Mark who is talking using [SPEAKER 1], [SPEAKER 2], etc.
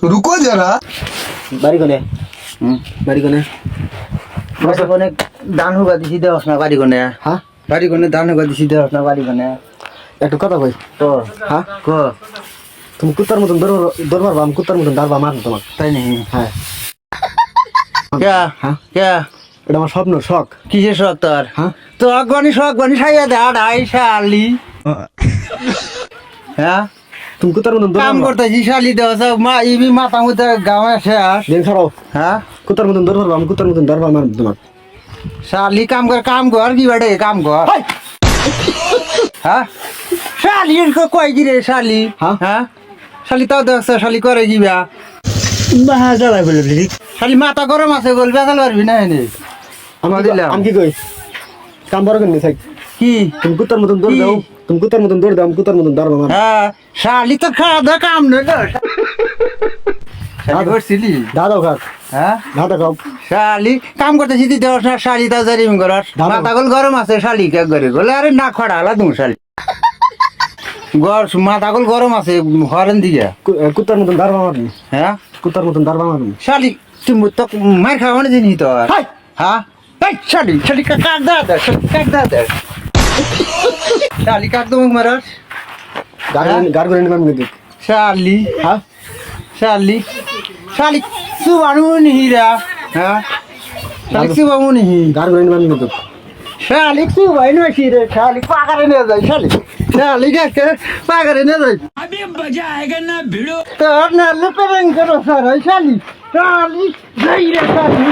[SPEAKER 1] रुको जरा
[SPEAKER 2] बारी कोने बारी कोने दान होगा दिसी दे ना बारी कोने हाँ बारी कोने दान होगा दिसी दे ना बारी कोने एक कथा भाई तो हाँ को तुम कुत्तर मतन दरबार बाम कुत्तर मतन दारबा मार তোমার তাই नहीं हाँ क्या हाँ क्या এটা আমার স্বপ্ন শখ কিসের শখ তোর হ্যাঁ তো অগনি শখ গনি ছাইয়া দে আড়াই শালি হ্যাঁ তুমি কুত্তার মতন কাম করতেছি শালি দেও সব মা ইবি মাথা মুতে গাওয়া শেষ দিন ছাড়ো হ্যাঁ কুত্তার মতন দরবার আমি কুত্তার মতন দরবার মার তোমার শালি কাম কর কি বাড়ে কাম কর হ্যাঁ শালি কই কি রে শালি হ্যাঁ শালি তাও দেখছ শালি করে কি বা বাহা জ্বালাই বলে দিলি শালি মাথা গরম আছে বল বেজাল পারবি না এনে আমার দিলাম আমি কি কই কাম বড় করে থাক কি তুমি কুত্তার মতন দৌড় দাও তুমি কুত্তার মতন দৌড় দাও আমি কুত্তার মতন দৌড় মার হ্যাঁ শালি তো খাওয়া দাওয়া কাম নয় তো শালি করছিলি দাদা খাস হ্যাঁ দাদা খাও শালি কাম করতেছি তুই দেওয়াস না শালি তা জারিম করাস মাথা গরম আছে শালি কে করে বলে আরে না খড়া আলা তুমি শালি মাথা গরম আছে হরেন দিকে কুত্তার মতন দাঁড়বা মারবি হ্যাঁ কুত্তার মতন দাঁড়বা মারবি শালি তুমি তো মার খাওয়া মানে জিনিস তো হ্যাঁ শালি শালি কাক দাদা কাক দাদা শালি কাক তুমি মারাস গার করে নিলাম কিন্তু শালি হ্যাঁ শালি শালি সুবানু নিহিরা হ্যাঁ শালি সুবানু নিহি গার করে নিলাম কিন্তু শালি সুবাই নয় রে শালি পাগারে নিয়ে যায় শালি শালি কে পাগারে নিয়ে যায় अभी मजा आएगा ना भिड़ो तो ना लुपे रंग करो सारा शाली शाली जाई रे शाली